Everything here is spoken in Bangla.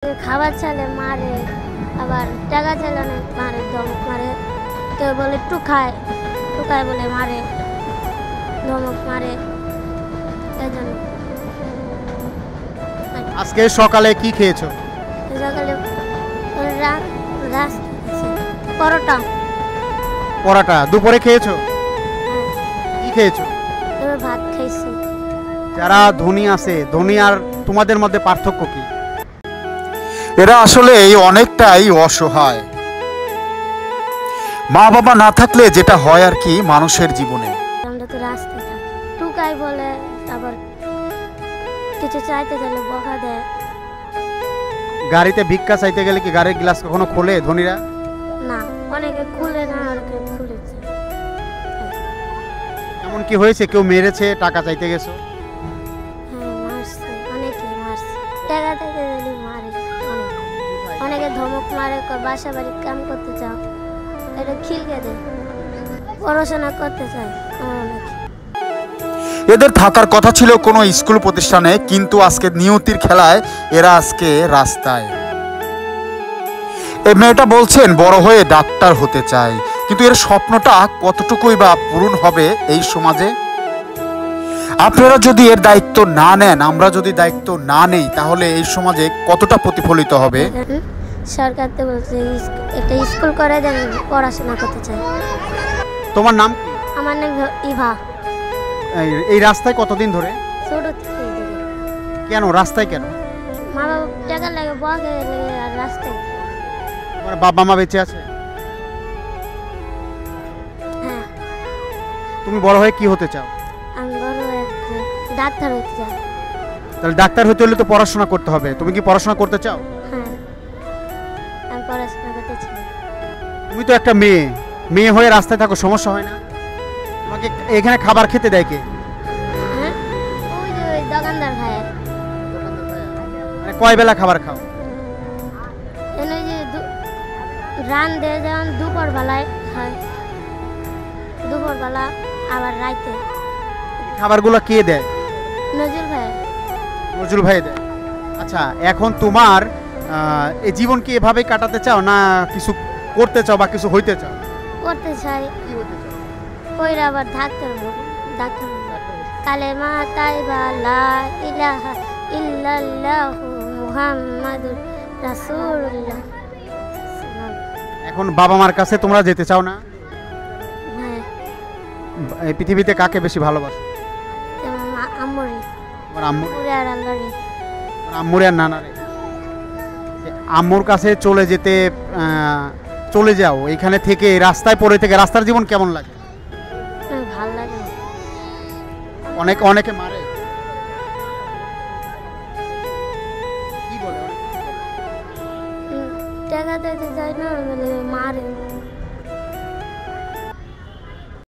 খাবার চাইলে মারে, আবার টাকা চাইলে অনেক মারে, ধমক মারে। কেউ বলে টুকায় বলে মারে, ধমক মারে। এজন্য আজকে সকালে কি খেয়েছো? সকালে পরোটা। পরোটা দুপুরে খেয়েছো? কি খেয়েছো? এবার ভাত খাইছি। যারা ধনী আছে, ধনী আর তোমাদের মধ্যে পার্থক্য কি? এরা আসলে অনেকটাই অসহায়। মা বাবা না থাকলে যেটা হয় আর কি মানুষের জীবনে। আমরা তো রাস্তায় থাকি, টুকাই বলে, আবার কিছু চাইতে গেলে বকা দেয়। গাড়িতে ভিক্ষা চাইতে গেলে কি গাড়ির গ্লাস কখনো খোলে ধনীরা? না, অনেকে খুলে না, অনেকে খুলেছে। এমন কি হয়েছে কেউ মেরেছে টাকা চাইতে গেছো? হ্যাঁ, মারছে, অনেকে মারছে। টাকা চাইতে গেলে মারে, অনেকে ধমক মারে, বাসা বাড়ির কাম করতে চাও, এটা খিলকে দেয়। পড়াশোনা করতে চায় অনেকে। এদের থাকার কথা ছিল কোনো স্কুল প্রতিষ্ঠানে, কিন্তু আজকে নিয়তির খেলায় এরা আজকে রাস্তায়। এই মেয়েটা বলছেন বড় হয়ে ডাক্তার হতে চায়, কিন্তু এর স্বপ্নটা কতটুকুই বা পূরণ হবে এই সমাজে? আপনারা যদি এর দায়িত্ব না নেন, আমরা যদি দায়িত্ব না নেই, তাহলে এই সমাজে কতটা প্রতিফলিত হবে? সরকার তো বলছে একটা স্কুল করে দেন, পড়াশোনা করতে চাই। তোমার নাম কি? আমার নাম ইভা। এই রাস্তায় কতদিন ধরে? ছোট থেকে এদিকে। কেন রাস্তায় কেন? মা বাবা টাকা লাগে, বকে লাগে, আর রাস্তায়। তোমার বাবা মা বেঁচে আছে? হ্যাঁ। তুমি বড় হয়ে কি হতে চাও? আমি বড় হয়ে ডাক্তার হতে চাই। তাহলে ডাক্তার হতে হলে তো পড়াশোনা করতে হবে। তুমি কি পড়াশোনা করতে চাও? হ্যাঁ, আমি পড়াশোনা করতে চাই। তুমি তো একটা মেয়ে হয়ে রাস্তায় থাকো, সমস্যা হয় না? তোমাকে এখানে খাবার খেতে দেয় কে? হ্যাঁ, ওই যে ওই দোকানদার ভাইয়ের। মানে কয় বেলা খাবার খাও? এনে যে রান দেয়, যেমন দুপুর বেলায় খায়, দুপুর বেলা, আবার রাইতে। খাবারগুলো কে দেয়? নজরুল ভাইয়ের। নজরুল ভাই দেয়। আচ্ছা, এখন তোমার এই জীবন কি এভাবে কাটাতে চাও, না কিছু করতে চাও বা কিছু হইতে চাও? করতে চাই, কইরা আবার ডাক্তার হবো। ডাক্তার কালেমা তাইবা লা ইলাহা ইল্লাল্লাহু মুহাম্মাদুর রাসূলুল্লাহ। এখন বাবা মার কাছে তোমরা যেতে চাও না? হ্যাঁ, এই পৃথিবীতে কাকে বেশি ভালোবাসো? যেমন আম্মুরি, তোমার আম্মু, পুরে আর আল্লাহরি। আম্মুরে আর নানারে? আম্মুর কাছে চলে যাও, এখানে থেকে রাস্তায় পড়ে থেকে রাস্তার জীবন কেমন লাগে? ভাল লাগে। অনেকে মারে, কি বলে? টাকা দিতে চাই না, বলে মারে।